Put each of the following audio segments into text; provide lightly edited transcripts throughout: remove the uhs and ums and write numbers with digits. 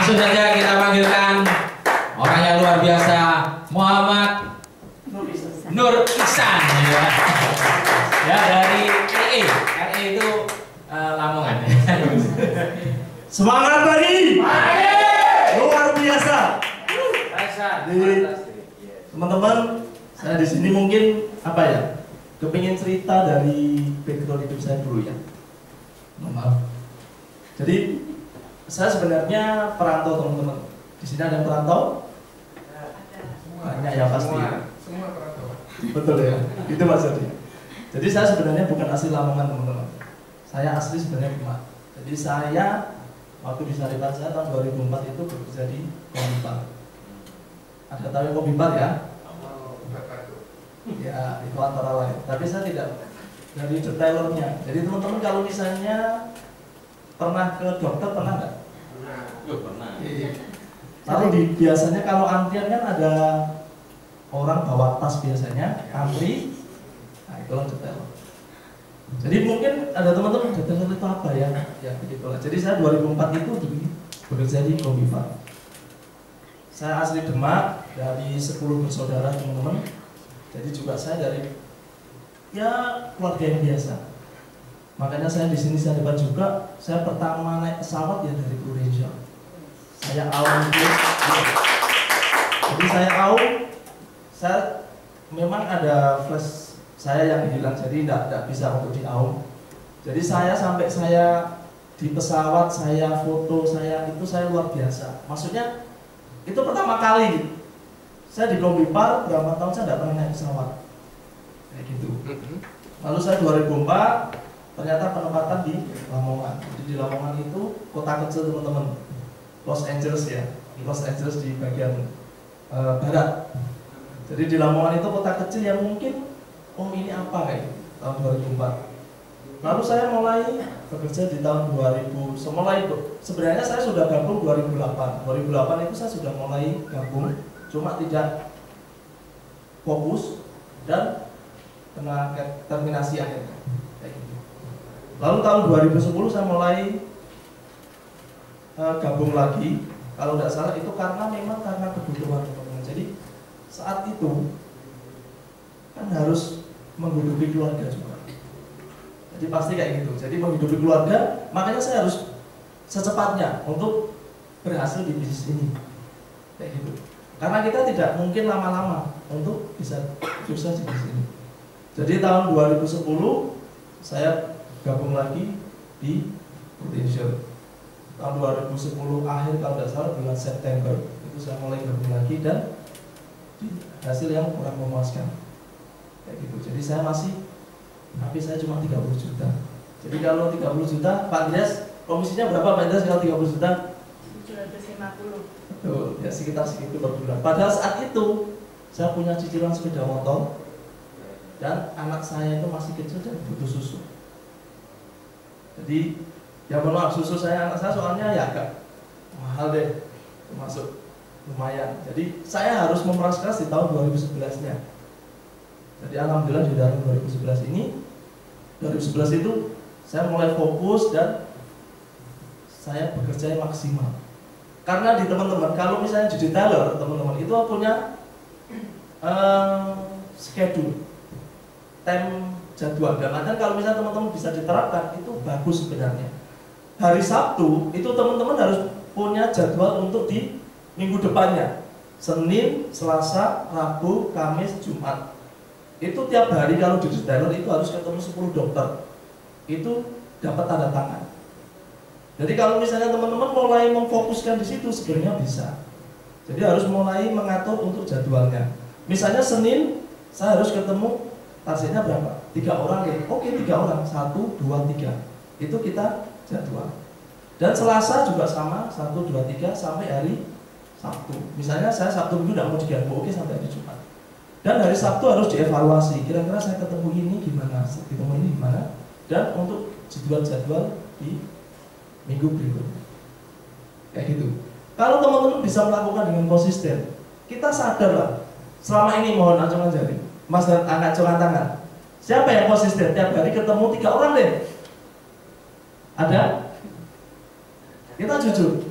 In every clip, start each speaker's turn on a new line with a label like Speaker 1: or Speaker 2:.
Speaker 1: Langsung saja kita panggilkan orang yang luar biasa, Muhammad Nur Ihsan ya dari RE. RE itu Lamongan.
Speaker 2: Semangat lagi. Luar biasa. Teman-teman, saya di sini mungkin apa ya? Kepingin cerita dari background hidup saya dulu ya. Maaf. Jadi saya sebenarnya perantau teman-teman. Di sini ada yang perantau? Banyak ya pasti.
Speaker 3: Semua perantau.
Speaker 2: Betul ya. Itu maksudnya. Jadi saya sebenarnya bukan asli Lamongan teman-teman. Saya asli sebenarnya Demak. Jadi saya waktu di Saripan saya tahun 2004 itu bekerja di Komipar. Ada tahu yang Komipar ya? Ya itu antara lain. Tapi saya tidak dari detailernya. Jadi teman-teman kalau misalnya pernah ke dokter pernah nggak?
Speaker 1: Pernah.
Speaker 2: Lalu biasanya kalau antrian kan ada orang bawa tas biasanya antri. Nah itulah detailer. Jadi mungkin ada teman-teman detailer itu apa ya? Ya begitulah. Jadi saya 2004 itu bekerja di Komifar. Saya asli Demak, dari 10 bersaudara teman-teman. Jadi juga saya dari ya keluarga yang biasa. Makanya saya di sini saya dapat juga. Saya pertama naik pesawat ya dari Indonesia. Saya awam itu. Jadi saya awam. Saya memang ada flash saya yang hilang. Jadi tidak bisa untuk di awam. Jadi sampai saya di pesawat saya foto saya itu saya luar biasa. Maksudnya itu pertama kali. Saya di Komipar berapa tahun saya tidak pernah naik pesawat kayak gitu. Lalu saya 2004 ternyata penempatan di Lamongan. Jadi di Lamongan itu kota kecil teman-teman, Los Angeles ya, Los Angeles di bagian barat. Jadi di Lamongan itu kota kecil yang mungkin ini apa kayak gitu, tahun 2004. Lalu saya mulai bekerja di tahun 2000. Sebenarnya saya sudah gabung 2008. 2008 itu saya sudah mulai gabung. Cuma tidak fokus dan kena terminasi akhirnya kayak gitu. Lalu tahun 2010 saya mulai gabung lagi. Kalau tidak salah itu memang karena kebutuhan teman-teman. Jadi saat itu kan harus menghidupi keluarga juga. Jadi pasti kayak gitu. Jadi menghidupi keluarga, makanya saya harus secepatnya untuk berhasil di bisnis ini kayak gitu. Karena kita tidak mungkin lama-lama untuk bisa sukses di sini. Jadi tahun 2010 saya gabung lagi di Potential. Tahun 2010 akhir kalau tidak salah bulan September itu saya mulai gabung lagi dan hasil yang kurang memuaskan. Kayak gitu. Jadi saya tapi saya cuma 30 juta. Jadi kalau 30 juta, Pak Andreas komisinya berapa Pak Andreas kalau 30 juta?
Speaker 4: 750.
Speaker 2: Betul, ya sekitar segitu per bulan. Pada saat itu saya punya cicilan sepeda motor dan anak saya itu masih kecil dan butuh susu. Jadi ya mohon maaf susu anak saya soalnya ya agak mahal deh, termasuk lumayan. Jadi saya harus memeras keras di tahun 2011-nya. Jadi alhamdulillah di tahun 2011 ini, 2011 itu saya mulai fokus dan saya bekerja maksimal. Karena di teman-teman, kalau misalnya di detailer, teman-teman itu punya schedule, time jadwal. Dan kalau misalnya teman-teman bisa diterapkan, itu bagus sebenarnya. Hari Sabtu, itu teman-teman harus punya jadwal untuk di minggu depannya. Senin, Selasa, Rabu, Kamis, Jumat. Itu tiap hari kalau di detailer itu harus ketemu 10 dokter. Itu dapat tanda tangan. Jadi kalau misalnya teman-teman mulai memfokuskan di situ sebenarnya bisa. Jadi harus mulai mengatur untuk jadwalnya. Misalnya Senin saya harus ketemu targetnya berapa? 3 orang ya. Oke 3 orang, 1, 2, 3. Itu kita jadwal. Dan Selasa juga sama, 1, 2, 3 sampai hari Sabtu. Misalnya saya Sabtu Minggu tidak mau diganggu, oke sampai hari Jumat. Dan hari Sabtu harus dievaluasi. Kira-kira saya ketemu ini gimana? Ketemu ini gimana? Dan untuk jadwal-jadwal di minggu berikutnya kayak gitu. Kalau teman-teman bisa melakukan dengan konsisten, kita sadar lah. Selama ini mohon acungan jari, Mas dan angkat tangan. Siapa yang konsisten tiap hari ketemu 3 orang deh? Ada? Kita jujur.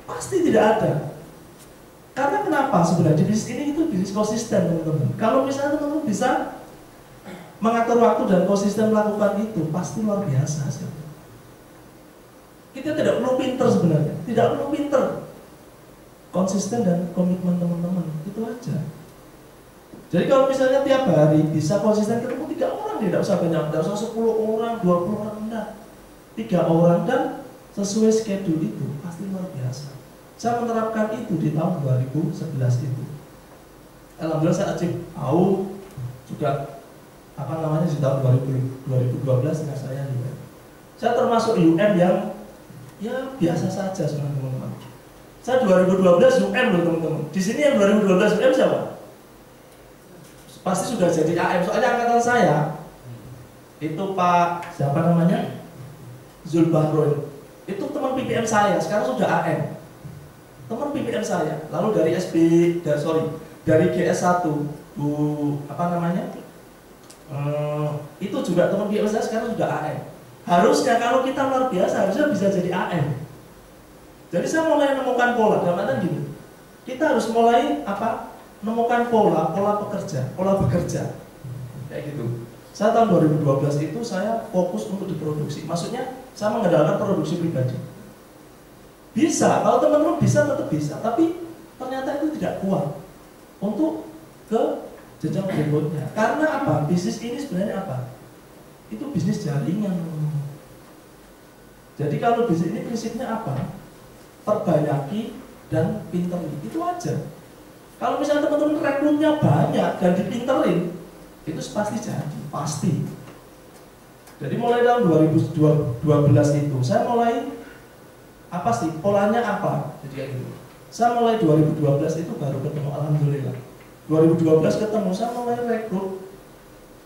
Speaker 2: Pasti tidak ada. Karena kenapa? Sebenarnya di bisnis ini itu bisnis konsisten, teman-teman. Kalau misalnya teman-teman bisa mengatur waktu dan konsisten melakukan itu, pasti luar biasa sih. Kita tidak perlu pinter sebenarnya, tidak perlu pinter. Konsisten dan komitmen teman-teman, itu aja. Jadi kalau misalnya tiap hari bisa konsisten ketemu 3 orang, tidak usah banyak, tidak usah 10 orang, 20 orang, enggak. 3 orang dan sesuai schedule itu, pasti luar biasa. Saya menerapkan itu di tahun 2011 itu. Alhamdulillah saya tahu juga di tahun 2012 dengan saya juga. Saya termasuk UM yang ya biasa saja sebenarnya teman-teman. Saya 2012 UM loh teman-teman. Di sini yang 2012 UM siapa? Pasti sudah jadi AM. Soalnya angkatan saya itu Pak siapa namanya? Zulbahroin. Itu teman PPM saya. Sekarang sudah AM. Teman PPM saya. Lalu dari GS1 Bu itu juga teman PPM saya sekarang sudah AM. Harusnya kalau kita luar biasa harusnya bisa jadi AM. Jadi saya mulai menemukan pola, dalam artian gini. Kita harus mulai menemukan pola bekerja. Kayak gitu. Saya tahun 2012 itu saya fokus untuk diproduksi. Maksudnya saya mengandalkan produksi pribadi. Bisa, kalau teman-teman bisa tetap bisa, tapi ternyata itu tidak kuat untuk ke jenjang berikutnya. Karena apa? Bisnis ini sebenarnya apa? Itu bisnis jaringan. Jadi kalau bisnis ini prinsipnya apa? Perbanyaki dan pinterin, itu aja. Kalau misalnya teman-teman rekrutnya banyak dan dipinterin, itu pasti jadi, pasti. Jadi mulai tahun 2012 itu saya mulai polanya apa? Jadi kayak gitu. Saya mulai 2012 itu baru ketemu, alhamdulillah. 2012 ketemu, saya mulai rekrut.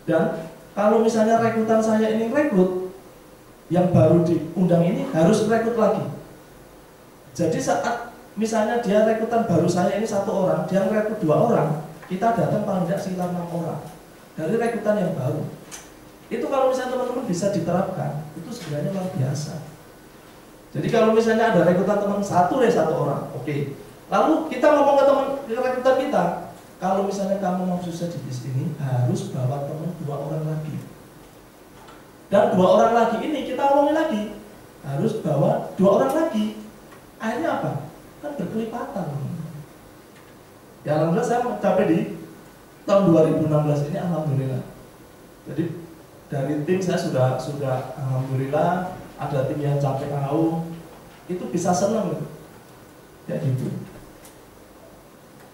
Speaker 2: Dan kalau misalnya rekrutan saya ini rekrut yang baru diundang ini harus rekrut lagi. Jadi saat misalnya dia rekrutan baru saya ini 1 orang, dia rekrut 2 orang, kita datang paling tidak sekitar 6 orang dari rekrutan yang baru. Itu kalau misalnya teman-teman bisa diterapkan, itu sebenarnya luar biasa. Jadi kalau misalnya ada rekrutan teman 1 orang, oke. Lalu kita ngomong ke teman rekrutan kita, kalau misalnya kamu mau sukses di bisnis ini, harus bawa teman 2 orang lagi. Dan 2 orang lagi ini kita omongin lagi, harus bawa 2 orang lagi. Akhirnya apa? Kan berkelipatan. Ya alhamdulillah saya mencapai di tahun 2016 ini, alhamdulillah. Jadi dari tim saya sudah alhamdulillah. Ada tim yang capek tahu, itu bisa senang gitu. Ya gitu.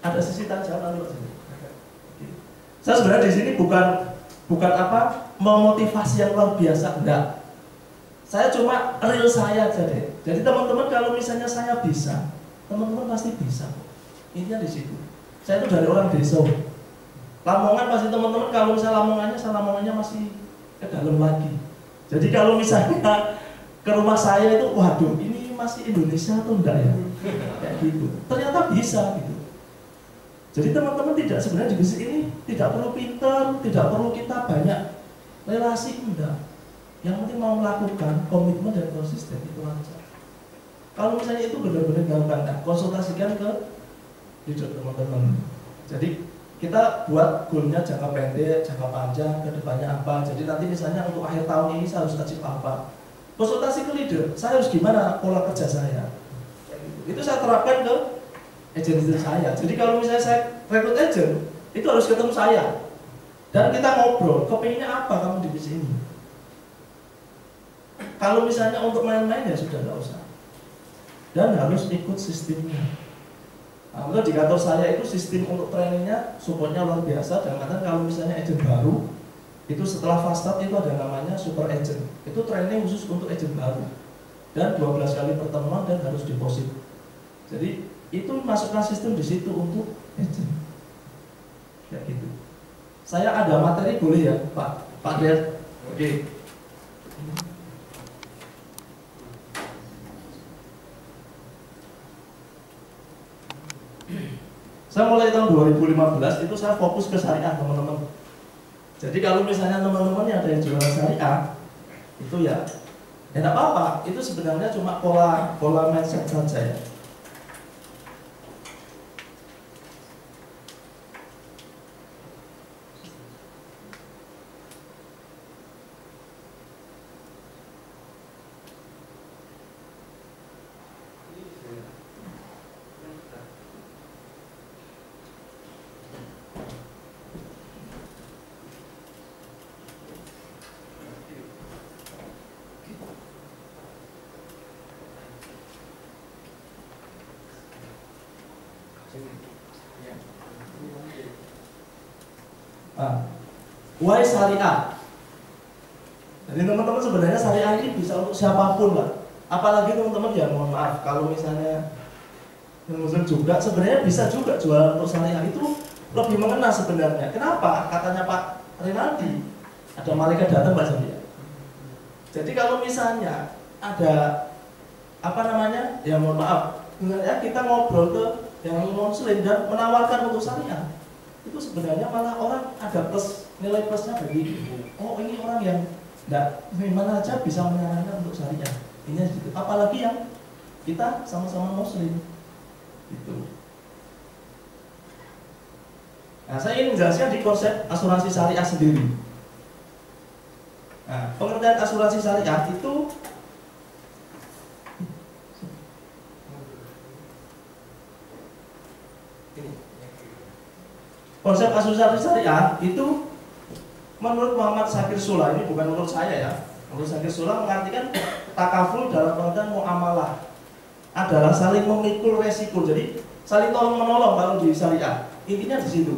Speaker 2: Ada sisi tajam lalu sini. Saya sebenarnya di sini bukan memotivasi yang luar biasa, enggak. Saya cuma real saya aja deh. Jadi teman-teman kalau misalnya saya bisa, teman-teman pasti bisa. Intinya di situ. Saya itu dari orang desa. Lamongan pasti teman-teman kalau misalnya Lamongannya masih ke dalam lagi. Jadi kalau misalnya ke rumah saya itu, waduh, ini masih Indonesia atau enggak ya? Kayak gitu. Ternyata bisa gitu. Jadi teman-teman tidak sebenarnya di bisnis ini tidak perlu pinter, tidak perlu kita banyak relasi, enggak. Yang penting mau melakukan komitmen dan konsisten, itu aja. Kalau misalnya itu benar-benar gampang, konsultasikan ke leader teman-teman. Jadi kita buat goalnya jangka pendek, jangka panjang, kedepannya apa. Jadi nanti misalnya untuk akhir tahun ini saya harus achieve apa. Konsultasi ke leader, saya harus gimana pola kerja saya. Itu saya terapkan ke agensi saya. Jadi kalau misalnya saya rekrut agent, itu harus ketemu saya. Dan kita ngobrol, kepinginnya apa kamu di bisnis ini. Kalau misalnya untuk main-main ya sudah nggak usah. Dan harus ikut sistemnya. Nah, di kantor saya itu sistem untuk trainingnya, supportnya luar biasa. Dan kadang kalau misalnya agent baru, itu setelah fast start itu ada namanya super agent. Itu training khusus untuk agent baru. Dan 12 kali pertemuan dan harus deposit. Jadi itu masukkan sistem di situ untuk agent. Kayak gitu. Saya ada materi boleh ya, Pak Ded? Oke. Saya mulai tahun 2015 itu saya fokus ke syariah, teman-teman. Jadi kalau misalnya teman-teman yang ada yang jualan syariah, itu ya tidak apa-apa. Itu sebenarnya cuma pola mindset saja ya. Nah, why syariah? Jadi teman-teman sebenarnya syariah ini bisa untuk siapapun lah. Apalagi teman-teman ya mohon maaf kalau misalnya Muslim juga sebenarnya bisa juga jualan untuk syariah, itu lebih mengena sebenarnya. Kenapa? Katanya Pak Rinaldi, ada malaikat datang Pak Sandia. Jadi kalau misalnya ada apa namanya, ya mohon maaf, ya kita ngobrol ke yang Muslim dan menawarkan untuk syariah, itu sebenarnya malah orang ada plus, nilai plusnya bagi, oh ini orang yang enggak gimana aja bisa menyarankan untuk syariah. Ini gitu. Apalagi yang kita sama-sama Muslim itu. Nah, saya ingin menjelaskan di konsep asuransi syariah sendiri. Nah, pengertian asuransi syariah itu konsep asuransi syariah itu menurut Muhammad Syakir Sula, ini bukan menurut saya ya. Menurut Syakir Sula mengartikan takaful dalam pengertian muamalah adalah saling memikul resiko. Jadi saling tolong menolong kalau di syariah. Intinya di situ.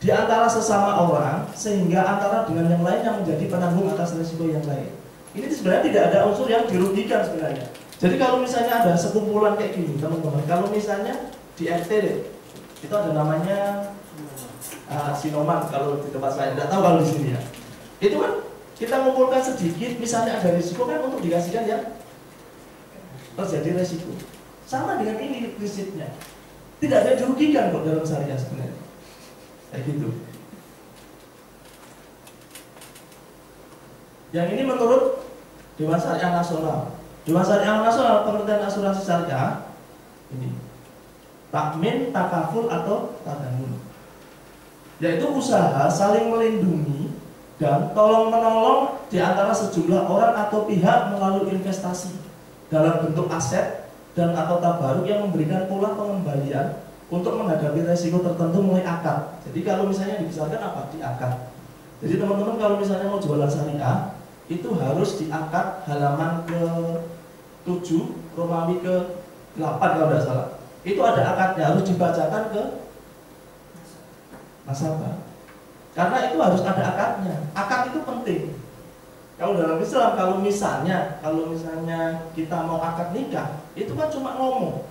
Speaker 2: Di antara sesama orang sehingga antara dengan yang lain yang menjadi penanggung atas resiko yang lain. Ini sebenarnya tidak ada unsur yang dirugikan sebenarnya. Jadi kalau misalnya ada sekumpulan kayak gini teman-teman, kalau misalnya di FTD itu ada namanya Sinoman kalau di tempat saya, tidak tahu kalau di sini ya. Itu kan kita mengumpulkan sedikit, misalnya ada risiko kan untuk dikasihkan ya terjadi resiko. Sama dengan ini prinsipnya. Tidak ada dirugikan kok dalam syariah sebenarnya. Kayak gitu. Yang ini menurut Dewan Syariah Nasional. Dewan Syariah Nasional pengertian asuransi syariah ini takmin, takaful atau tadamun, yaitu usaha saling melindungi dan tolong menolong di antara sejumlah orang atau pihak melalui investasi dalam bentuk aset dan atau tabaruk yang memberikan pula pengembalian untuk menghadapi resiko tertentu mulai akad. Jadi kalau misalnya dibesarkan apa? Di akad. Jadi teman-teman kalau misalnya mau jualan syariah itu harus di akad halaman ke-7 Romawi ke-8 kalau tidak salah. Itu ada akadnya, harus dibacakan ke nasabah. Karena itu harus ada akadnya. Akad itu penting. Kalau dalam Islam, kalau misalnya kita mau akad nikah, itu kan cuma ngomong,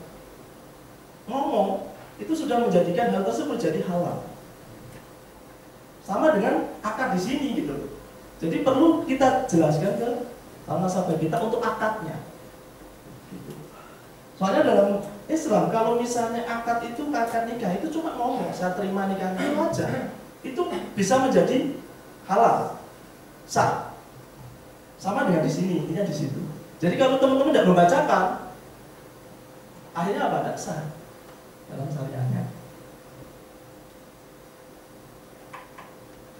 Speaker 2: itu sudah menjadikan hal tersebut jadi halal. Sama dengan akad di sini gitu. Jadi perlu kita jelaskan ke nasabah kita untuk akadnya. Gitu. Soalnya dalam Islam, kalau misalnya akad nikah itu cuma ngomong, saya terima nikahnya itu aja, itu bisa menjadi halal, sah. Sama dengan di sini, intinya di situ. Jadi kalau teman-teman tidak membacakan, akhirnya apa? Tidak sah dalam syariahnya.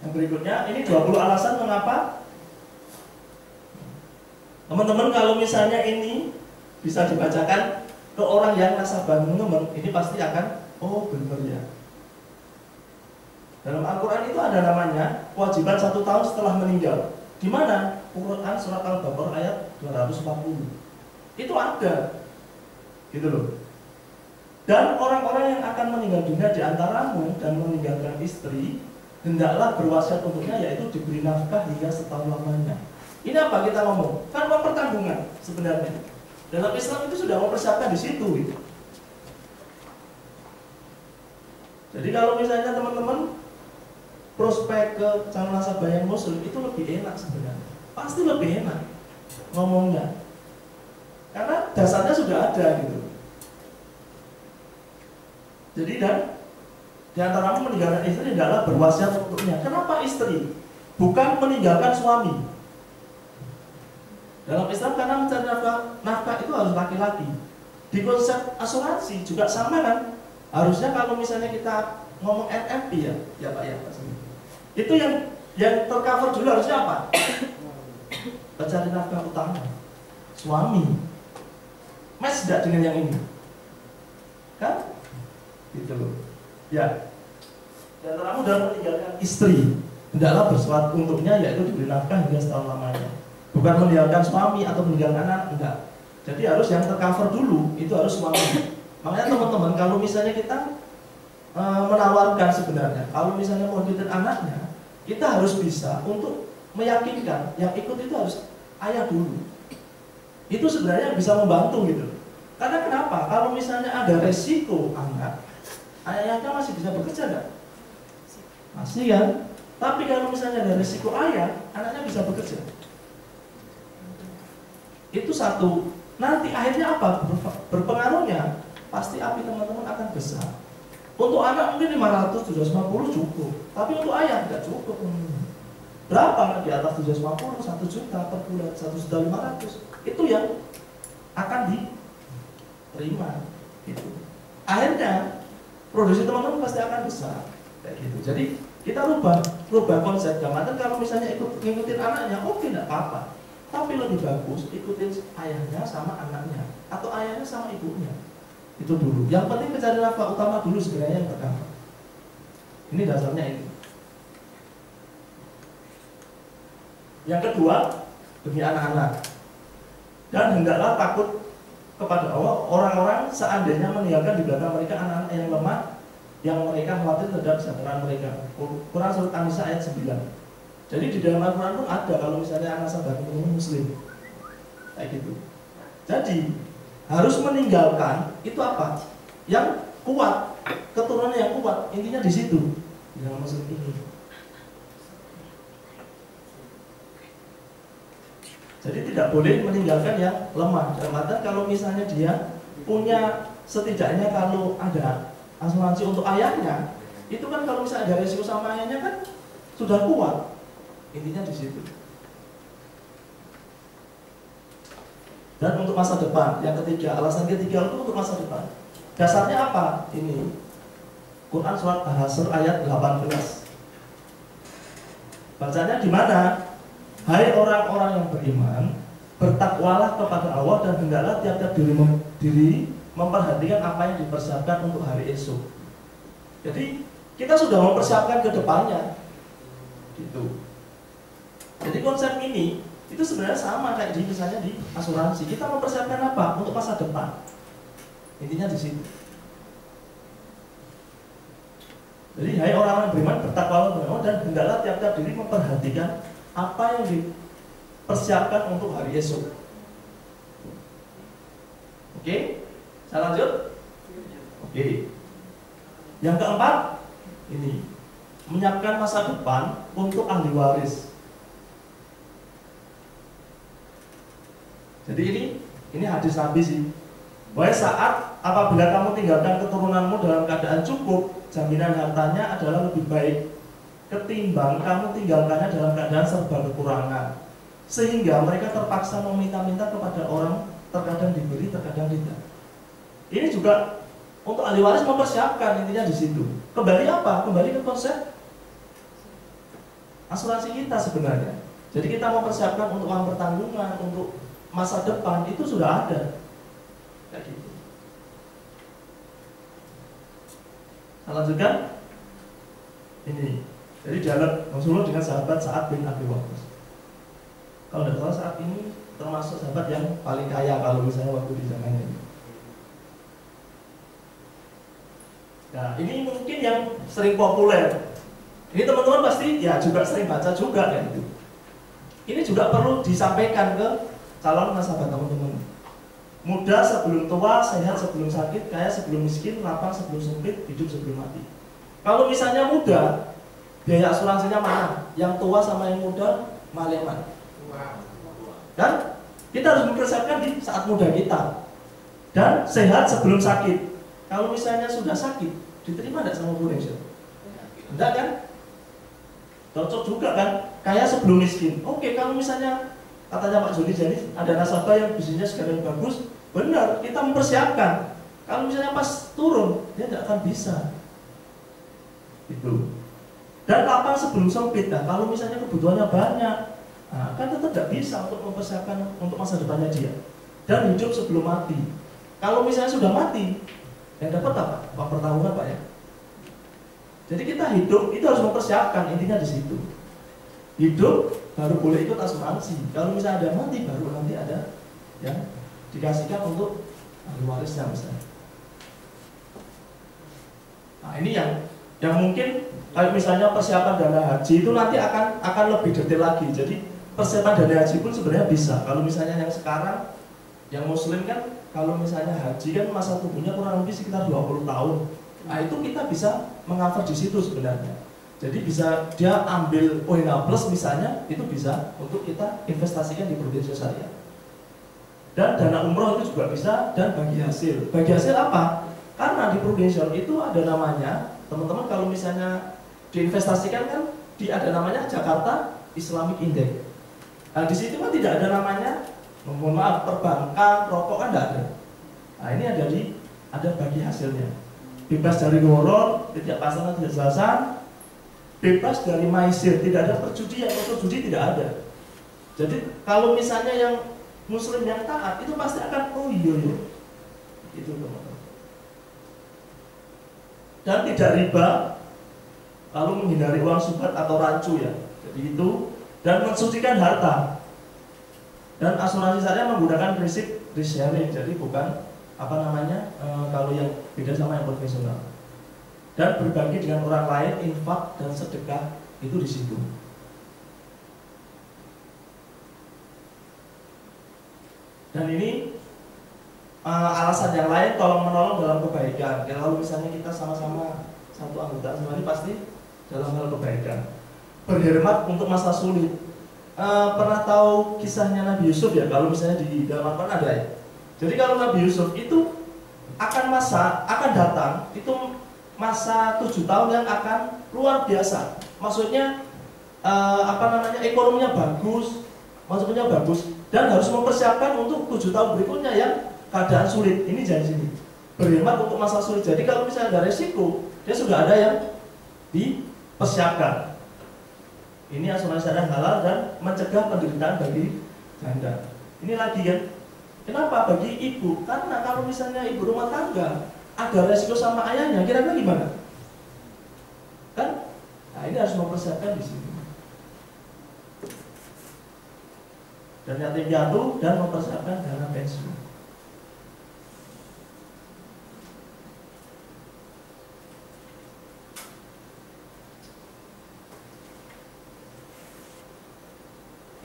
Speaker 2: Yang berikutnya, ini 20 alasan mengapa teman-teman kalau misalnya ini bisa dibacakan ke orang yang nasabah teman-teman, ini pasti akan, oh benar ya. Dalam Al-Quran itu ada namanya kewajiban 1 tahun setelah meninggal. Di mana? Quran surat Al-Baqarah ayat 240. Itu ada. Gitu loh. Dan orang-orang yang akan meninggal dunia di antaramu dan meninggalkan istri, hendaklah berwasiat untuknya, yaitu diberi nafkah hingga setahun lamanya. Ini apa kita ngomong? Kan uang pertanggungan sebenarnya. Dalam Islam itu sudah mempersiapkan di situ gitu. Jadi kalau misalnya teman-teman prospek ke calon nasabah yang muslim itu lebih enak sebenarnya, pasti lebih enak ngomongnya, karena dasarnya sudah ada gitu. Jadi dan di antaramu meninggalkan istri adalah berwasiat untuknya. Kenapa istri? Bukan meninggalkan suami. Dalam Islam karena mencari nafkah itu harus laki-laki. Di konsep asuransi juga sama kan? Harusnya kalau misalnya kita ngomong NMP ya Pak ya Pak. Itu yang tercover dulu harusnya apa? Pencari nafkah utama suami. Mas tidak dengan yang ini, kan? Gitu loh. Ya. Dan kamu dalam meninggalkan istri, hendaklah bersuat untuknya, yaitu diberi nafkah hingga setahun lamanya. Bukan meninggalkan suami atau meninggalkan anak, enggak. Jadi harus yang tercover dulu itu harus suami. Makanya teman-teman kalau misalnya kita menawarkan sebenarnya kalau misalnya mau ikutin anaknya, kita harus bisa untuk meyakinkan yang ikut itu harus ayah dulu. Itu sebenarnya bisa membantu gitu. Karena kenapa? Kalau misalnya ada resiko anak, ayahnya masih bisa bekerja nggak? Masih kan? Tapi kalau misalnya ada resiko ayah, anaknya bisa bekerja. Itu satu. Nanti akhirnya apa? Berpengaruhnya pasti api teman-teman akan besar. Untuk anak mungkin 500, 750 cukup, tapi untuk ayah tidak cukup. Berapa? Di atas 750, 1 juta per bulan, 1.500.000. Itu yang akan diterima. Gitu. Akhirnya produksi teman-teman pasti akan besar. Kayak gitu. Jadi kita rubah konsep. Gamatan kalau misalnya ngikutin anaknya, oke, tidak apa-apa. Tapi lebih bagus ikutin ayahnya sama anaknya, atau ayahnya sama ibunya. Itu dulu. Yang penting mencari nafkah utama dulu sebenarnya yang pertama. Ini dasarnya ini. Yang kedua, demi anak-anak. Dan hendaklah takut kepada Allah orang-orang seandainya meninggalkan di belakang mereka anak-anak yang lemah, yang mereka khawatir terhadap kesejahteraan mereka. Quran surat An-Nisa ayat 9. Jadi di dalam Al-Quran pun ada kalau misalnya anak sahabat muslim kayak gitu. Jadi harus meninggalkan itu apa? Yang kuat, keturunan yang kuat. Intinya di situ. Di dalam muslim ini. Jadi tidak boleh meninggalkan yang lemah. Dalam artian kalau misalnya dia punya setidaknya kalau ada asuransi untuk ayahnya, itu kan kalau misalnya ada resiko sama ayahnya kan sudah kuat. Intinya di situ. Dan untuk masa depan, yang ketiga, alasan ketiga itu untuk masa depan. Dasarnya apa? Ini Quran surat Al-Hasr ayat 18. Bacanya di mana? Hai orang-orang yang beriman, bertakwalah kepada Allah dan hendaklah tiap-tiap diri memperhatikan apa yang dipersiapkan untuk hari esok. Jadi kita sudah mempersiapkan ke depannya. Gitu. Jadi konsep ini itu sebenarnya sama kayak di misalnya di asuransi. Kita mempersiapkan apa untuk masa depan. Intinya di situ. Jadi hai orang-orang yang beriman, bertakwalah kepada Allah dan hendaklah tiap-tiap diri memperhatikan apa yang dipersiapkan untuk hari esok. Oke? Saya lanjut? Oke. Yang keempat, ini menyiapkan masa depan untuk ahli waris. Jadi ini hadis Nabi sih. Bahwa saat apabila kamu tinggalkan keturunanmu dalam keadaan cukup, jaminan hartanya adalah lebih baik ketimbang kamu tinggalkannya dalam keadaan serba kekurangan. Sehingga mereka terpaksa meminta-minta kepada orang, terkadang diberi, terkadang tidak. Ini juga untuk ahli waris mempersiapkan, intinya di situ. Kembali apa? Kembali ke konsep asuransi kita sebenarnya. Jadi kita mempersiapkan untuk uang pertanggungan, untuk masa depan itu sudah ada. Kayak gitu. Saya lanjutkan. Ini. Jadi dialog Rasulullah dengan sahabat Sa'ad bin Abi Waqqas. Kalau tidak salah saat ini termasuk sahabat yang paling kaya kalau misalnya waktu di zaman ini. Nah, ini mungkin yang sering populer. Ini teman-teman pasti ya juga sering baca juga kan itu. Ini juga perlu disampaikan ke calon nasabah teman-teman. Muda sebelum tua, sehat sebelum sakit, kaya sebelum miskin, lapang sebelum sempit, hidup sebelum mati. Kalau misalnya muda, biaya asuransinya mana? Yang tua sama yang muda, mana yang mana? Dan kita harus mempersiapkan di saat muda kita. Dan sehat sebelum sakit. Kalau misalnya sudah sakit, diterima tidak sama Indonesia? Tidak kan? Cocok juga kan? Kaya sebelum miskin. Oke, kalau misalnya katanya Pak Joni jadi ada nasabah yang bisnisnya sekarang bagus, benar, kita mempersiapkan. Kalau misalnya pas turun, dia tidak akan bisa. Itu. Dan lapang sebelum sempit. Nah, kalau misalnya kebutuhannya banyak, nah, kan tetap tidak bisa untuk mempersiapkan untuk masa depannya dia. Dan hidup sebelum mati. Kalau misalnya sudah mati, yang dapat apa? Pak pertanggungan Pak ya. Jadi kita hidup itu harus mempersiapkan, intinya di situ. Hidup baru boleh ikut asuransi. Kalau misalnya ada mati baru nanti ada yang dikasihkan untuk ahli warisnya misalnya. Nah ini yang mungkin kayak misalnya persiapan dana haji itu nanti akan lebih detail lagi. Jadi persiapan dana haji pun sebenarnya bisa. Kalau misalnya yang sekarang yang muslim kan kalau misalnya haji kan masa tunggunya kurang lebih sekitar 20 tahun. Nah itu kita bisa mengcover di situ sebenarnya. Jadi bisa dia ambil ONH plus misalnya itu bisa untuk kita investasikan di Prudential Syariah. Dan dana umroh itu juga bisa dan bagi hasil. Bagi hasil apa? Karena di Prudential itu ada namanya teman-teman kalau misalnya diinvestasikan kan ada namanya Jakarta Islamic Index. Nah di situ kan tidak ada namanya, mohon maaf, perbankan, rokok kan tidak ada. Nah ini ada bagi hasilnya. Bebas dari goror, tidak pasangan tidak jelasan, bebas dari maisir, tidak ada perjudian atau judi tidak ada. Jadi kalau misalnya yang muslim yang taat itu pasti akan iya itu teman-teman. Dan tidak riba, lalu menghindari uang sukat atau rancu ya. Jadi itu dan mensucikan harta. Dan asuransi syariah menggunakan prinsip risk sharing, jadi bukan kalau yang beda sama yang profesional. Dan berbagi dengan orang lain, infak dan sedekah itu di situ. Dan ini alasan yang lain tolong menolong dalam kebaikan. Kalau misalnya kita sama-sama satu anggota ini pasti dalam hal kebaikan. Berhemat untuk masa sulit. Pernah tahu kisahnya Nabi Yusuf ya? Kalau misalnya di dalam Al-Quran ada ya. Jadi kalau Nabi Yusuf itu akan datang itu masa 7 tahun yang akan luar biasa. Maksudnya ekonominya bagus, maksudnya bagus dan harus mempersiapkan untuk 7 tahun berikutnya yang keadaan sulit. Ini jadi sini. Berhemat untuk masa sulit. Jadi kalau misalnya ada resiko, dia sudah ada yang dipersiapkan. Ini asuransi syariah halal dan mencegah penderitaan bagi janda. Ini lagi kan. Kenapa bagi ibu? Karena kalau misalnya ibu rumah tangga ada resiko sama ayahnya, kira-kira gimana? Kan? Nah ini harus mempersiapkan di sini. Dan yatim piatu dan mempersiapkan dana pensiun.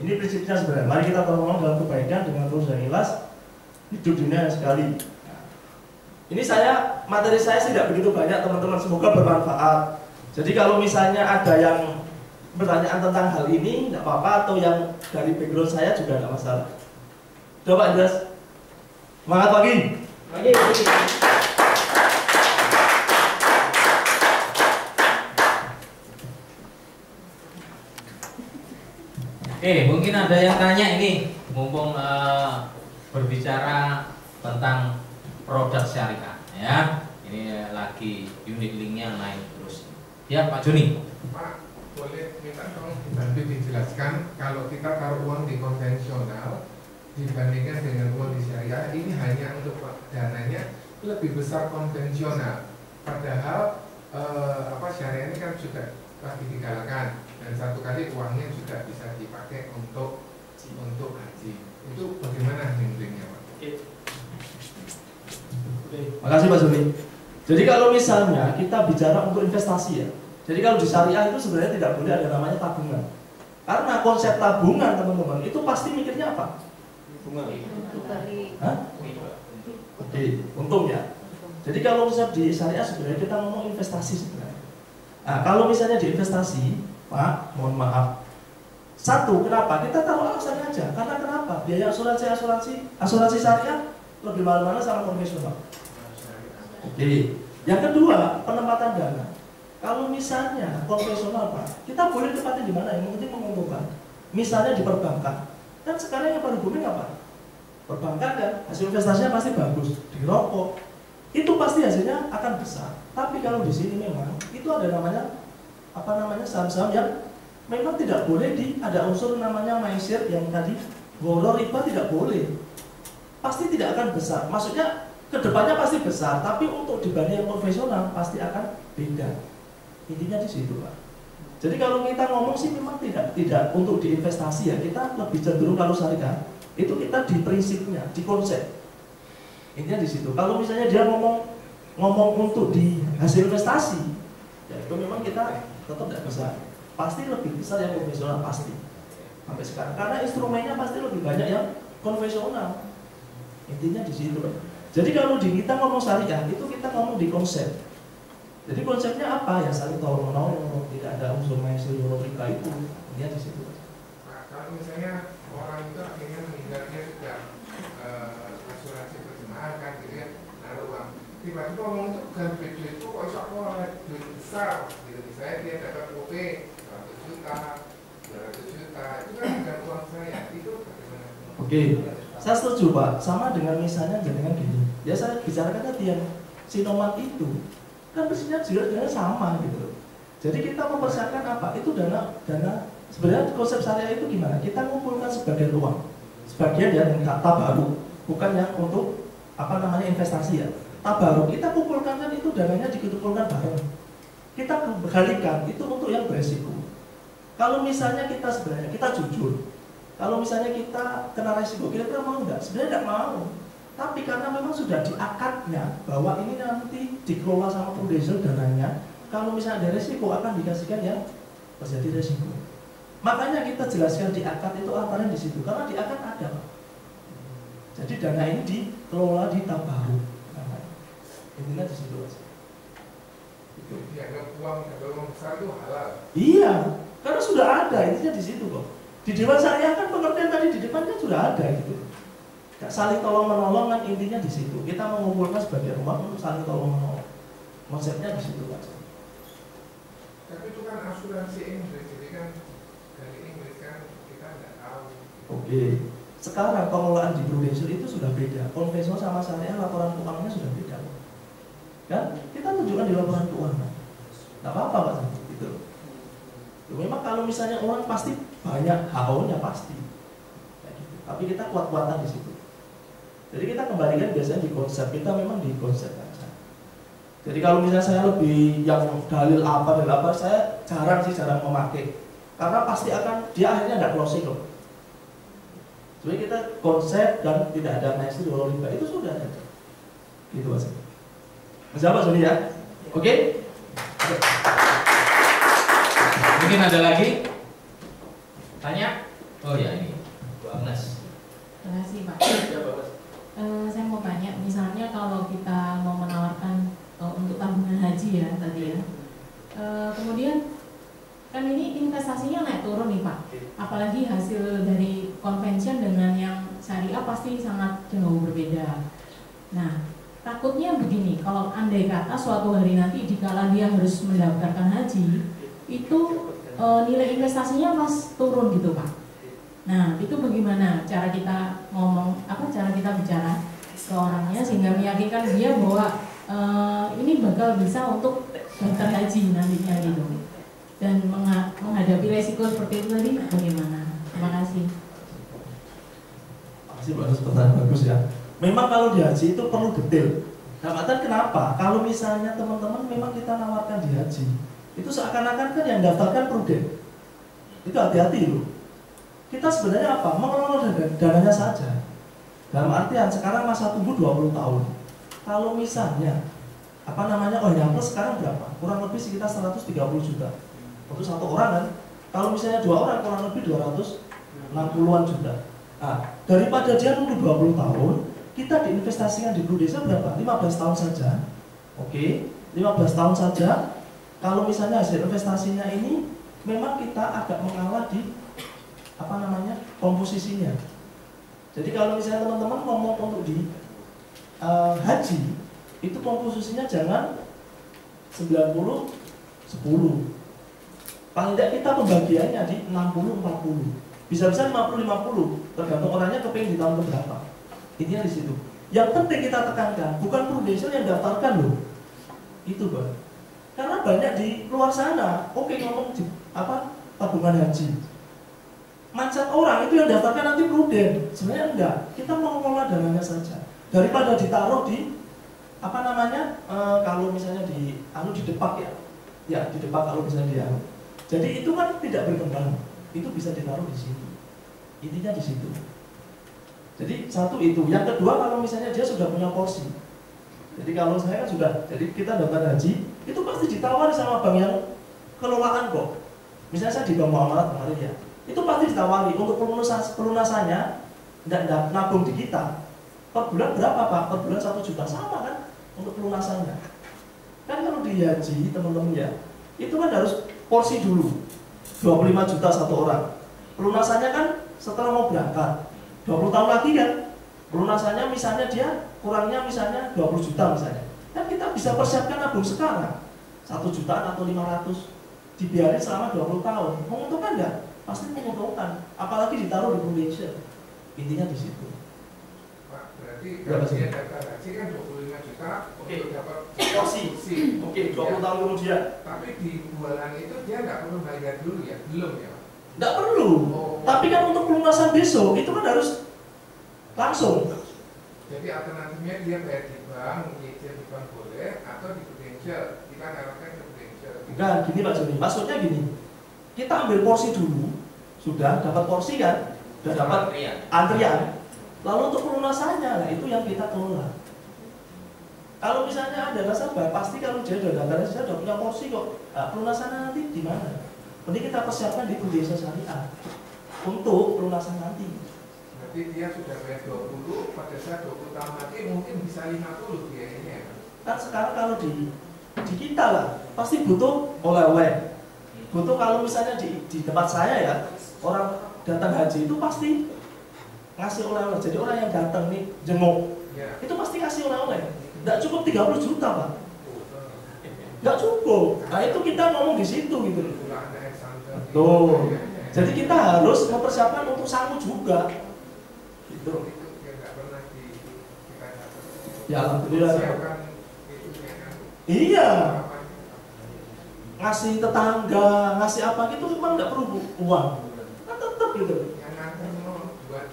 Speaker 2: Ini prinsipnya sebenarnya. Mari kita tolong dalam kebaikan dengan terus dan ikhlas hidup dunia sekali. Ini materi saya tidak begitu banyak teman-teman, semoga bermanfaat. Jadi kalau misalnya ada yang pertanyaan tentang hal ini, tidak apa-apa, atau yang dari background saya juga tidak masalah. Coba Andreas, semangat pagi. Pagi.
Speaker 1: Mungkin ada yang tanya ini, mumpung berbicara tentang produk syariah, ya. Ini lagi unit linknya naik terus. Ya, Pak Joni.
Speaker 3: Pak, boleh minta tolong dibantu dijelaskan kalau kita taruh uang di konvensional dibandingkan dengan uang di syariah, ini hanya untuk dananya lebih besar konvensional. Padahal syariah ini kan juga lagi digalakkan dan satu kali uangnya juga bisa dipakai untuk haji. Itu bagaimana handlingnya, Pak?
Speaker 2: Makasih Pak Joni. Jadi kalau misalnya kita bicara untuk investasi ya, jadi kalau di syariah itu sebenarnya tidak boleh ada namanya tabungan. Karena konsep tabungan teman-teman itu pasti mikirnya apa? Bunga. Hah? Oke, untung ya. Jadi kalau misalnya di syariah sebenarnya kita ngomong investasi sebenarnya. Nah kalau misalnya di investasi, Pak, mohon maaf. Satu, kenapa? Kita taruh alasannya aja. Karena kenapa? Biaya asuransi syariah lebih mahal mana sama konvensional. Oke. Yang kedua, penempatan dana. Kalau misalnya konvensional, Pak, kita boleh tempatin di mana? Yang penting menguntungkan. Misalnya di perbankan. Kan sekarang yang paling booming apa? Perbankan kan hasil investasinya pasti bagus. Di rokok itu pasti hasilnya akan besar. Tapi kalau di sini memang itu ada namanya saham-saham yang memang tidak boleh ada unsur namanya maisir yang tadi goror riba tidak boleh. Pasti tidak akan besar. Maksudnya kedepannya pasti besar, tapi untuk dibanding yang konvensional pasti akan beda. Intinya di situ, Pak. Jadi kalau kita ngomong sih memang tidak untuk diinvestasi ya, kita lebih cenderung kalau syariah itu kita di prinsipnya, di konsep. Intinya di situ. Kalau misalnya dia ngomong ngomong untuk di hasil investasi, ya itu memang kita tetap tidak bisa. Pasti lebih besar yang konvensional pasti sampai sekarang, karena instrumennya pasti lebih banyak yang konvensional. Intinya di situ. Jadi kalau di kita ngomong syariah itu kita ngomong di konsep. Jadi konsepnya apa ya, saling tolong menolong, tidak ada unsur maisir riba itu. Intinya di situ.
Speaker 3: Nah, kalau misalnya orang itu akhirnya meninggal, dia sudah asuransi perjemaah kan, gitu ya, naruh uang. Tiba-tiba ngomong itu ganti duit itu kok bisa oleh duit besar, gitu. Misalnya dia dapat OP 100 juta, 200 juta, itu kan bukan uang saya, itu bagaimana?
Speaker 2: Oke, saya setuju Pak. Sama dengan misalnya dengan gini. Ya saya bicarakan tadi yang sinoman itu kan mestinya juga sama gitu. Jadi kita mempersiapkan apa? Itu dana sebenarnya konsep syariah itu gimana? Kita mengumpulkan sebagian uang, sebagian yang tabaruk, bukan yang untuk apa namanya investasi ya. Tabaruk kita kumpulkan kan itu dananya dikumpulkan bareng. Kita kembalikan itu untuk yang beresiko. Kalau misalnya kita sebenarnya kita jujur, kalau misalnya kita kena resiko, kira-kira mau nggak? Sebenarnya nggak mau. Tapi karena memang sudah diakadnya bahwa ini nanti dikelola sama Prudential dananya, kalau misalnya ada resiko akan dikasihkan yang terjadi resiko. Makanya kita jelaskan di akad itu antara di situ, karena di akad ada. Jadi dana ini dikelola di tabaruk. Intinya di situ aja.
Speaker 3: Itu dianggap uang besar itu halal.
Speaker 2: Iya, karena sudah ada, intinya di situ kok. Di Dewan Syariah kan pengertian tadi di depan kan sudah ada gitu. Saling tolong menolong kan intinya di situ. Kita mengumpulkan sebagian uang untuk saling tolong menolong. Konsepnya di situ aja.
Speaker 3: Tapi itu kan asuransi Inggris, jadi kan dari Inggris kan kita nggak tahu.
Speaker 2: Oke. Sekarang pengelolaan di Prudential itu sudah beda. Konvensional sama syariah laporan keuangannya sudah beda. Kan? Kita tunjukkan di laporan keuangan. Nggak apa-apa Pak. Gitu. Memang kalau misalnya orang pasti banyak HO-nya pasti. Tapi kita kuat-kuatan di situ. Jadi kita kembalikan biasanya di konsep, kita memang di konsep aja. Jadi kalau misalnya saya lebih yang dalil apa, saya jarang memakai. Karena pasti akan, dia akhirnya tidak closing loh. Jadi kita konsep dan tidak ada maisir walau riba, itu sudah ada. Gitu aja. Masih apa Sony ya? Oke?
Speaker 1: Mungkin ada lagi? Tanya? Oh ya ini, Bu Agnes.
Speaker 5: Terima kasih Pak.
Speaker 2: Ya Bapak.
Speaker 5: Saya mau tanya, misalnya kalau kita mau menawarkan untuk tabungan haji ya tadi ya, kemudian kan ini investasinya naik turun nih Pak, apalagi hasil dari convention dengan yang syariah pasti sangat jauh berbeda. Nah, takutnya begini, kalau andai kata suatu hari nanti dikala dia harus mendaftarkan haji, itu nilai investasinya pas turun gitu Pak. Nah, itu bagaimana cara kita ngomong, cara kita bicara ke orangnya sehingga meyakinkan dia bahwa ini bakal bisa untuk daftar haji nantinya gitu. Dan menghadapi resiko seperti itu tadi bagaimana? Terima kasih.
Speaker 2: Masih bagus, pertanyaan bagus ya. Memang kalau di haji itu perlu detail. Nah, kenapa? Kalau misalnya teman-teman memang kita nawarkan di haji, itu seakan-akan kan yang daftarkan prudent. Itu hati-hati loh. Kita sebenarnya apa? Mengelola dananya saja. Dalam artian sekarang masa tunggu 20 tahun. Kalau misalnya yang plus sekarang berapa? Kurang lebih sekitar 130 juta untuk satu orang kan. Kalau misalnya 2 orang kurang lebih 260-an juta. Nah, daripada dia nunggu 20 tahun, kita diinvestasikan di Prudential berapa? 15 tahun saja. Oke, 15 tahun saja. Kalau misalnya hasil investasinya ini memang kita agak mengalah di komposisinya. Jadi kalau misalnya teman-teman ngomong untuk di haji, itu komposisinya jangan 90-10. Paling tidak kita pembagiannya di 60-40. Bisa-bisa 50-50, tergantung orangnya kepingin di tahun keberapa. Intinya di situ. Yang penting kita tekankan, bukan Prudential yang daftarkan loh. Itu Bang. Karena banyak di luar sana, ngomong tabungan haji. Mindset orang itu yang daftarkan nanti prudent. Sebenarnya enggak. Kita mau mengelola dananya saja. Daripada ditaruh di kalau misalnya di depak ya. Ya, di depak kalau misalnya dia. Jadi itu kan tidak berkembang. Itu bisa ditaruh di sini. Intinya di situ. Jadi satu itu. Yang kedua kalau misalnya dia sudah punya porsi. Jadi kalau saya kan sudah, jadi kita daftar haji itu pasti ditawari sama bank yang kelolaan kok. Misalnya saya di Bank Muamalat kemarin ya, itu pasti ditawari untuk pelunasannya tidak nabung di kita. Per bulan berapa Pak? Per bulan 1 juta sama kan untuk pelunasannya. Kan kalau di haji teman-teman ya, itu kan harus porsi dulu 25 juta satu orang. Pelunasannya kan setelah mau berangkat 20 tahun lagi kan. Pelunasannya misalnya dia kurangnya misalnya 20 juta misalnya. Kan kita bisa persiapkan nabung sekarang 1 jutaan atau 500 dibiarin selama 20 tahun. Menguntungkan nggak? Pasti menguntungkan. Apalagi ditaruh di prudential. Intinya di situ.
Speaker 3: Pak, berarti kalau dia daftar haji kan 25 juta untuk dapat porsi.
Speaker 2: Oke, 20 tahun kemudian.
Speaker 3: Tapi di bulan itu dia nggak perlu bayar dulu ya? Belum ya Pak?
Speaker 2: Nggak perlu.
Speaker 3: Oh.
Speaker 2: Tapi kan untuk pelunasan besok itu kan harus langsung.
Speaker 3: Jadi alternatifnya dia bayar di bank, nyicil di bank boleh, atau di prudential. Kita arahkan ke prudential.
Speaker 2: Bukan, gini Pak Joni. Maksudnya gini. Kita ambil porsi dulu. Sudah dapat porsi kan? Sudah dapat antrian. Lalu untuk pelunasannya, nah itu yang kita kelola. Kalau misalnya ada nasabah, pasti kalau dia sudah daftar, saya sudah punya porsi kok. Nah, pelunasannya nanti di mana? Mending kita persiapkan di Prudential Syariah untuk pelunasan nanti.
Speaker 3: Berarti dia sudah bayar 20, pada saat 20 tahun lagi mungkin bisa 50 biayanya ya.
Speaker 2: Kan sekarang kalau di kita lah, pasti butuh oleh-oleh. Butuh kalau misalnya di tempat saya ya, orang datang haji itu pasti ngasih oleh-oleh. Jadi orang yang datang nih jenguk,
Speaker 3: Ya.
Speaker 2: itu pasti ngasih oleh-oleh. Nggak cukup 30 juta Pak. Nggak cukup. Nah itu kita ngomong di situ gitu loh. Tuh. Jadi kita harus mempersiapkan untuk sangu juga. Gitu.
Speaker 3: Itu yang nggak pernah kita dapat.
Speaker 2: Ya alhamdulillah.
Speaker 3: Siapkan itunya kan.
Speaker 2: Iya. Ngasih tetangga, ngasih apa gitu memang nggak perlu uang. Kan tetap gitu.
Speaker 3: Yang nganter buat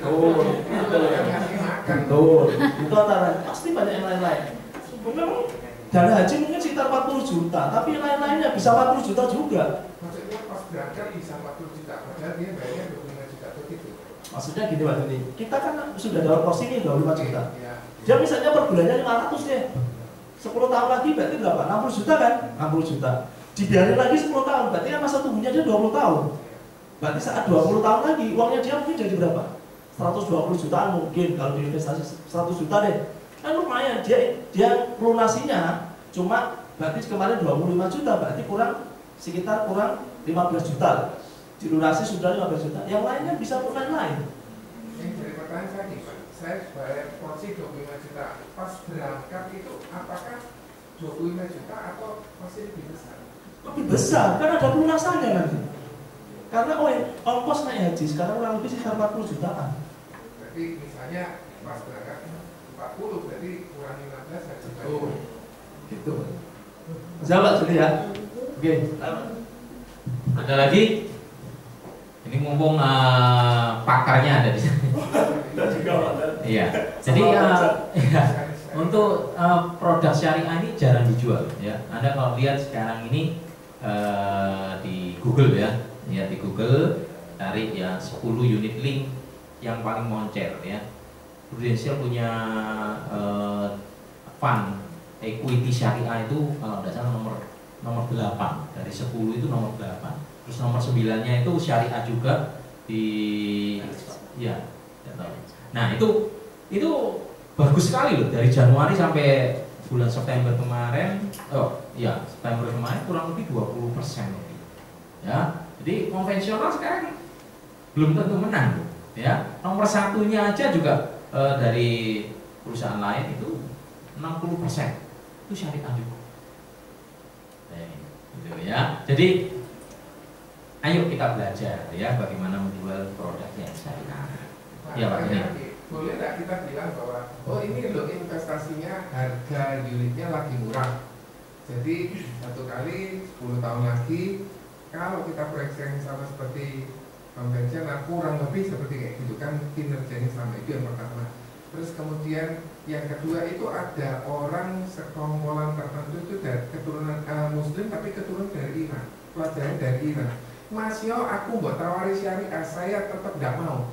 Speaker 2: Oh,
Speaker 3: yang ngasih makan.
Speaker 2: Betul. Itu antara pasti banyak yang lain-lain. Memang dana haji mungkin sekitar 40 juta, tapi lain-lainnya bisa 40 juta juga.
Speaker 3: Maksudnya pas berangkat bisa 40 juta, padahal dia bayarnya 25 juta begitu.
Speaker 2: Maksudnya gini Pak Joni, kita kan sudah dapat porsi ini 25 juta.
Speaker 3: Ya.
Speaker 2: Dia misalnya per bulannya 500 deh. 10 tahun lagi berarti berapa? 60 juta kan? 60 juta. Dibiarin lagi 10 tahun, berarti kan masa tunggunya dia 20 tahun. Berarti saat 20 tahun lagi, uangnya dia mungkin jadi berapa? 120 jutaan mungkin kalau diinvestasi 100 juta deh. Kan lumayan, dia lunasinya cuma berarti kemarin 25 juta, berarti sekitar kurang 15 juta. Dilunasi sudah 15 juta. Yang lainnya bisa untuk lain-lain.
Speaker 3: Yang jadi pertanyaan saya nih Pak, saya bayar porsi 25 juta. Pas berangkat itu apakah 25 juta atau masih lebih besar?
Speaker 2: Lebih besar, kan ada pelunasannya nanti. Karena ongkos naik haji sekarang kurang lebih sekitar 40 jutaan.
Speaker 3: Berarti misalnya pas berangkat 40, berarti kurang 15 saja.
Speaker 2: Oh, gitu. Jawab jadi ya. Oke.
Speaker 1: Ada lagi? Ini mumpung pakarnya ada di sini. Iya. Jadi untuk produk syariah ini jarang dijual ya. Anda kalau lihat sekarang ini di Google ya, lihat di Google cari ya 10 unit link yang paling moncer ya. Prudential punya fund equity syariah itu kalau tidak salah nomor 8 dari 10 itu nomor 8. Terus nomor 9-nya itu syariah juga di ya, tidak tahu. Nah, itu bagus sekali loh dari Januari sampai bulan September kemarin. September kemarin kurang lebih 20% lebih. Ya. Jadi konvensional sekarang belum tentu menang, ya. Nomor satunya aja juga dari perusahaan lain itu 60% itu syariah juga. Gitu ya. Jadi ayo kita belajar ya bagaimana menjual produknya syariah. Ya Pak ini.
Speaker 3: Boleh nggak kita bilang bahwa ini loh investasinya harga unitnya lagi murah. Jadi satu kali 10 tahun lagi kalau kita proyeksi sama seperti konvensional kurang lebih seperti kayak gitu kan kinerjanya sama, itu yang pertama. Terus kemudian yang kedua itu ada orang sekompolan tertentu itu dari keturunan Muslim tapi keturunan dari Iran, pelajaran dari Iran. Mas yo aku buat tawari syariah, saya tetap nggak mau.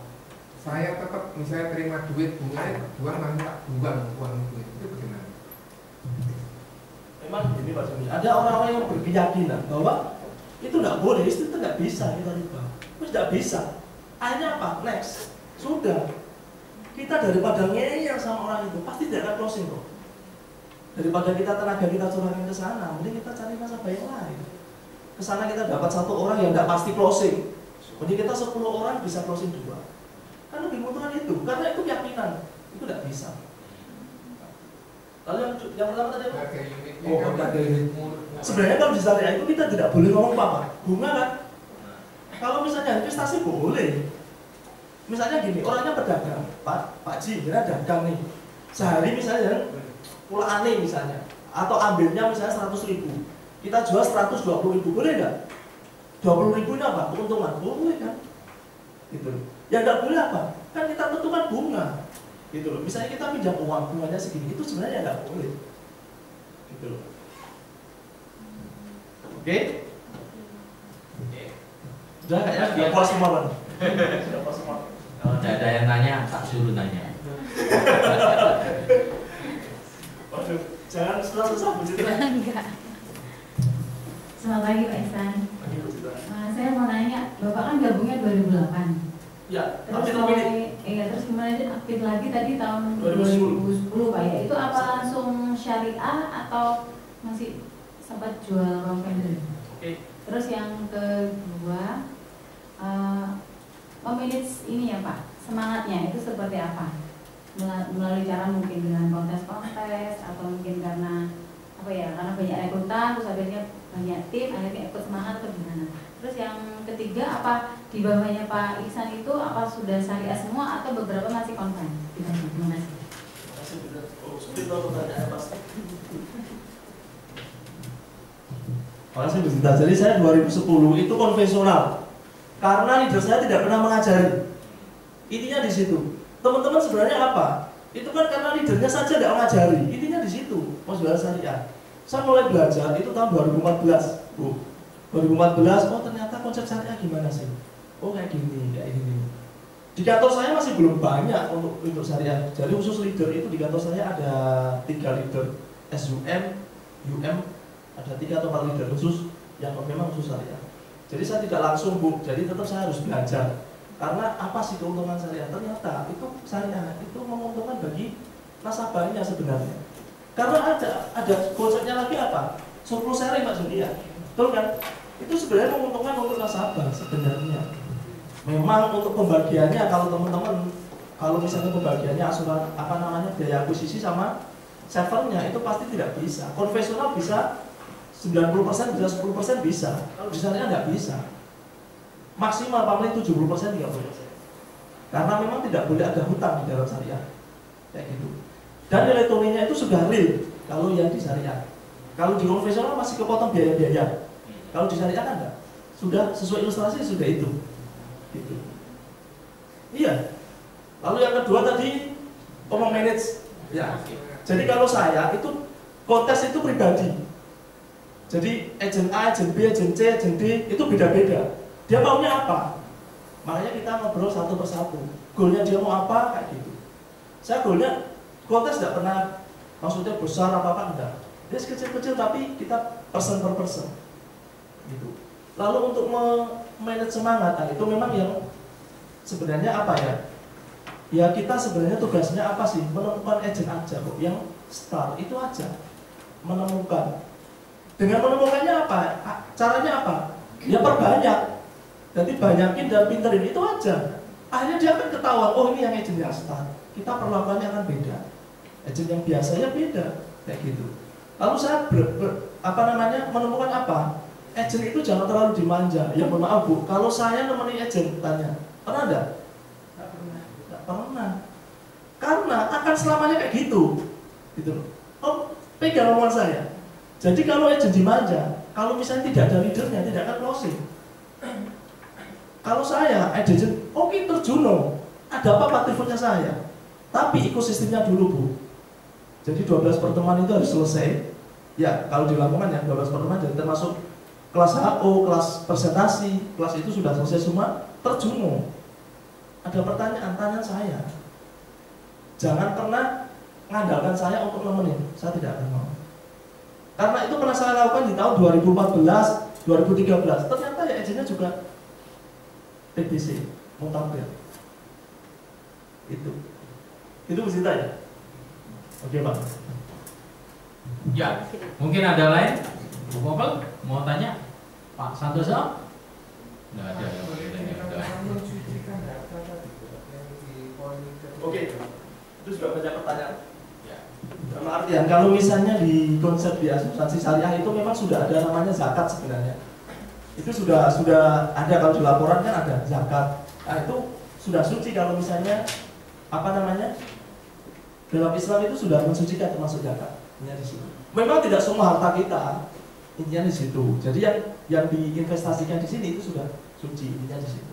Speaker 3: Saya tetap misalnya terima duit bunganya buang nanti tak buang uang duit itu bagaimana?
Speaker 2: memang gini Pak Joni, ada orang-orang yang berkeyakinan bahwa itu nggak boleh, itu nggak bisa kita riba, terus nggak bisa. Akhirnya apa? Next, sudah. Kita daripada ngeyel sama orang itu pasti tidak akan closing kok. Daripada kita tenaga kita curahkan ke sana, mending kita cari nasabah yang lain. Ke sana kita dapat 1 orang yang tidak pasti closing, mending kita 10 orang bisa closing 2. Kan lebih menguntungkan itu, karena itu keyakinan, itu tidak bisa. Lalu yang pertama tadi apa? Harga unit. Sebenarnya kalau di syariah itu kita tidak boleh ngomong apa, bunga kan? Kalau misalnya investasi boleh. Misalnya gini, orangnya pedagang, Pak Ji, dia dagang nih. Sehari misalnya pulangane misalnya, atau ambilnya misalnya 100.000, kita jual 120.000, boleh nggak? 20.000 apa? Keuntungan, boleh kan? Gitu. Yang nggak boleh apa? Kan kita tentukan bunga. Gitu loh. Misalnya kita pinjam uang, bunganya segini, itu sebenarnya nggak boleh. Gitu loh. Oke? Sudah ya, sudah puas semua Bang. Sudah puas semua.
Speaker 1: Kalau tidak ada yang tanya, tak suruh tanya.
Speaker 2: Waduh, jangan susah-susah Bu Citra.
Speaker 6: Enggak. Selamat pagi Pak Ihsan.
Speaker 2: Pagi Bu Citra.
Speaker 6: Saya mau nanya, Bapak kan gabungnya 2008.
Speaker 2: Ya,
Speaker 6: Terus terus kemudian aktif lagi tadi tahun
Speaker 2: 2010
Speaker 6: Pak ya. Itu apa langsung syariah atau masih sempat jual konvensional?
Speaker 2: Oke.
Speaker 6: Terus yang kedua, memanage ini ya Pak, semangatnya itu seperti apa? Melalui cara mungkin dengan kontes-kontes atau mungkin karena apa ya? Karena banyak rekrutan, terus akhirnya banyak tim, akhirnya ikut semangat atau gimana? Terus yang ketiga, apa di bawahnya Pak Ihsan itu apa sudah syariah semua atau beberapa masih konven? Terima kasih.
Speaker 2: Terima kasih Bu Citra. Oh, sulit loh pertanyaannya pasti. Terima kasih Bu Citra. Jadi saya 2010 itu konvensional. Karena leader saya tidak pernah mengajari. Intinya di situ. Teman-teman sebenarnya apa? Itu kan karena leadernya saja tidak mengajari. Intinya di situ. Mau jual syariah. Saya mulai belajar itu tahun 2014, Bu. 2014, oh ternyata konsep syariah gimana sih? Oh kayak gini, kayak gini. Di kantor saya masih belum banyak untuk syariah. Jadi khusus leader itu di kantor saya ada 3 leader SUM, UM, ada 3 atau 4 leader khusus yang memang khusus syariah. Jadi saya tidak langsung Bu, jadi tetap saya harus belajar. Karena apa sih keuntungan syariah? Ternyata itu syariah itu menguntungkan bagi nasabahnya sebenarnya. Karena ada konsepnya lagi apa? Surplus sharing Pak Joni ya. Betul kan? Itu sebenarnya menguntungkan untuk nasabah sebenarnya. Memang untuk pembagiannya kalau teman-teman kalau misalnya pembagiannya asuran apa namanya biaya akuisisi sama servernya itu pasti tidak bisa. Konvensional bisa 90% bisa 10% bisa. Kalau di syariah nggak bisa. Maksimal paling 70% 30%. Karena memang tidak boleh ada hutang di dalam syariah. Kayak gitu. Dan nilai tunainya itu sudah real kalau yang di syariah. Kalau di konvensional masih kepotong biaya-biaya. Kalau di syariah kan enggak. Sudah sesuai ilustrasi sudah itu. Gitu. Iya. Lalu yang kedua tadi manage. Ya. Jadi kalau saya itu kontes itu pribadi. Jadi agent A, agent B, agent C, agent D itu beda-beda. Dia maunya apa? Makanya kita ngobrol satu persatu. Goalnya dia mau apa kayak gitu. Saya goalnya kontes tidak pernah maksudnya besar apa-apa enggak. Dia kecil-kecil tapi kita person per person. Gitu. Lalu untuk manage semangat, itu memang yang sebenarnya apa ya? Ya kita sebenarnya tugasnya apa sih? Menemukan agent aja kok, yang start itu aja. Menemukan. Dengan menemukannya apa? Caranya apa? Ya perbanyak. Jadi banyakin dan pinterin itu aja. Akhirnya dia akan ketahuan, oh ini yang agent yang start. Kita perlakuannya akan beda. Agent yang biasanya beda, kayak gitu. Lalu saya menemukan apa? Agent itu jangan terlalu dimanja. Ya mohon maaf Bu, kalau saya nemeni agent tanya, pernah enggak? Enggak pernah. Karena akan selamanya kayak gitu. Gitu loh. Oh, pegang omongan saya. Jadi kalau agent dimanja, kalau misalnya tidak ada leadernya, tidak akan closing. Kalau saya agent, oke terjuno. Ada apa teleponnya saya? Tapi ekosistemnya dulu Bu. Jadi 12 pertemuan itu harus selesai. Ya, kalau di Lamongan ya 12 pertemuan jadi termasuk kelas HO, kelas presentasi, kelas itu sudah selesai semua, terjuno. Ada pertanyaan, tanya saya. Jangan pernah mengandalkan saya untuk nemenin, saya tidak akan mau. Karena itu pernah saya lakukan di tahun 2014, 2013. Ternyata ya izinnya juga TBC, Mutabir. Itu mesti tanya. Oke Pak.
Speaker 1: Ya, mungkin ada lain? Bu Kopel mau tanya? Pak Santoso? Nggak ada.
Speaker 2: Oke, itu juga banyak pertanyaan. Dalam artian kalau misalnya di konsep di asuransi syariah itu memang sudah ada namanya zakat sebenarnya. Itu sudah ada, kalau di laporan kan ada zakat. Nah itu sudah suci kalau misalnya apa namanya, dalam Islam itu sudah mensucikan termasuk zakat. Intinya di situ. Memang tidak semua harta kita, intinya di situ. Jadi yang diinvestasikan di sini itu sudah suci, intinya di situ.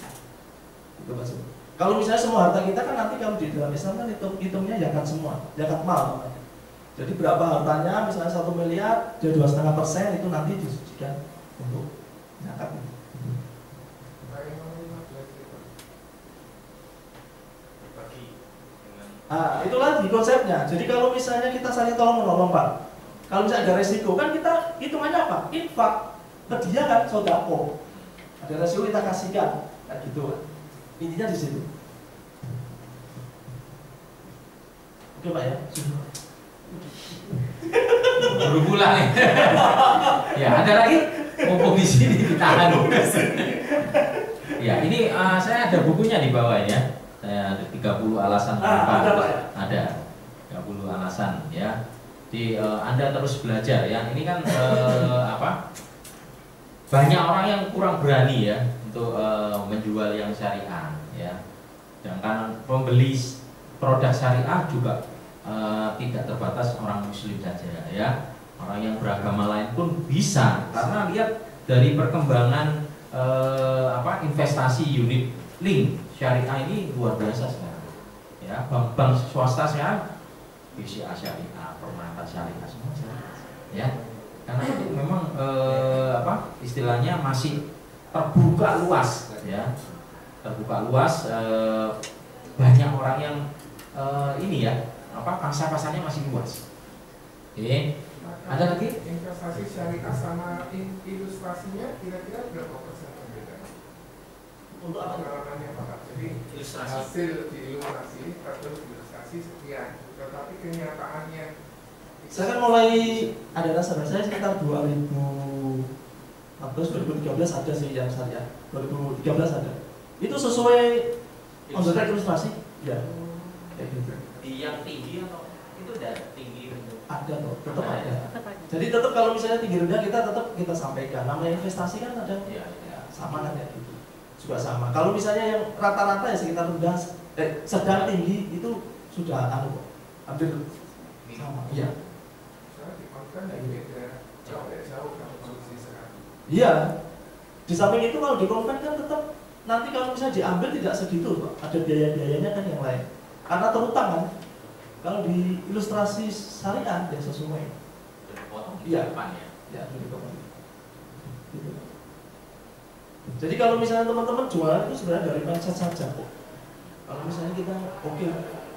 Speaker 2: Itu maksud. Kalau misalnya semua harta kita kan nanti kalau di dalam Islam kan hitungnya zakat semua, zakat mal namanya. Jadi berapa hartanya, misalnya 1 miliar, dia 2,5% itu nanti disucikan untuk zakat. Ah, itu lagi konsepnya. Jadi kalau misalnya kita saling tolong menolong Pak, kalau misalnya ada resiko kan kita hitungannya apa? Infak, ke dia kan sodako. Ada resiko kita kasihkan, kayak gitu kan. Intinya di situ. Oke Pak ya.
Speaker 1: Baru pulang nih. Ya, ada lagi? Mumpung di sini ditahan. Ya, ini saya ada bukunya di bawah ya. Saya ada 30 alasan kenapa ada 30 alasan ya. Anda terus belajar ya. Ini kan banyak orang yang kurang berani ya untuk menjual yang syariah ya. Sedangkan pembeli produk syariah juga tidak terbatas orang muslim saja ya. Orang yang beragama lain pun bisa, karena lihat dari perkembangan investasi unit link syariah ini luar biasa sekarang ya. Bank swasta sekarang BCA syariah, Permata syariah, semua syariah ya. Karena itu memang istilahnya masih terbuka luas ya, terbuka luas, banyak orang yang pasarnya masih luas. Oke. Ada lagi?
Speaker 3: Investasi syariah sama ilustrasinya kira-kira berapa persen perbedaan?
Speaker 2: Untuk apa?
Speaker 3: Pengalamannya Pak. Jadi
Speaker 1: Ilustrasi.
Speaker 3: hasil di ilustrasi sekian, tetapi kenyataannya
Speaker 2: Saya kan mulai ada rasa saya sekitar 2013 ada sih yang syariah. 2013 ada. Itu sesuai kontrak ilustrasi? Ya. Kayak gitu.
Speaker 1: Di yang tinggi atau itu udah tinggi untuk
Speaker 2: Ada toh, tetap ada. Jadi tetap kalau misalnya tinggi rendah kita sampaikan. Namanya investasi kan ada.
Speaker 1: ya.
Speaker 2: Sama kan ya gitu. Juga sama. Kalau misalnya yang rata-rata ya sekitar rendah, sedang tinggi itu sudah hampir sama. Iya.
Speaker 3: saya dikonten dari beda jauh kalau kondisi sekarang.
Speaker 2: Iya. Di samping itu kalau di konven kan tetap nanti kalau misalnya diambil tidak segitu, Pak. Ada biaya-biayanya kan yang lain. Karena terutang kan. Kalau di ilustrasi syariah ya sesuai.
Speaker 1: Potong di
Speaker 2: Iya.
Speaker 1: depan ya.
Speaker 2: Ya, jadi gitu. Jadi kalau misalnya teman-teman jualan itu sebenarnya dari mindset saja kok. Kalau misalnya kita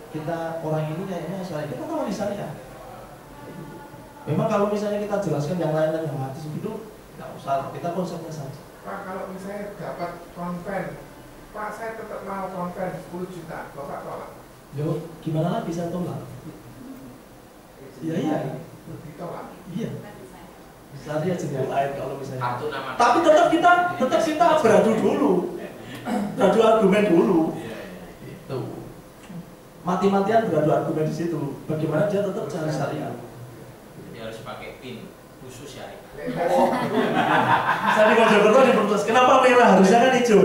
Speaker 2: kita orang ini kayaknya syariah, kita tahu di syariah. Memang kalau misalnya kita jelaskan yang lain dan yang mati segitu, nggak usah, kita konsepnya saja.
Speaker 3: Pak, kalau misalnya dapat konven, Pak saya tetap mau konven 10 juta, Bapak tolak?
Speaker 2: Yo, gimana lah bisa tolak? Iya.
Speaker 3: Ditolak?
Speaker 2: Iya. Bisa dia jenis lain kalau misalnya.
Speaker 1: Satu nama.
Speaker 2: Tapi tetap kita beradu dulu, beradu argumen dulu. Itu. Mati-matian beradu argumen di situ. Bagaimana dia tetap cari syariah?
Speaker 1: Jadi harus pakai pin khusus ya.
Speaker 2: Saya di Mojokerto diprotes. Kenapa merah? Harusnya kan hijau.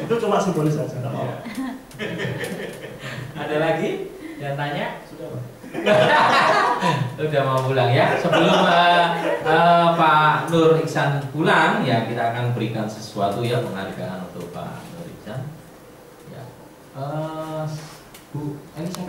Speaker 2: Itu cuma simbolis saja.
Speaker 1: Ada lagi yang tanya?
Speaker 2: Sudah, Pak.
Speaker 1: Udah mau pulang ya. Sebelum Pak Nur Iksan pulang ya, kita akan berikan sesuatu ya, penghargaan untuk Pak Nur Iksan. Ya. Bu, ini sampai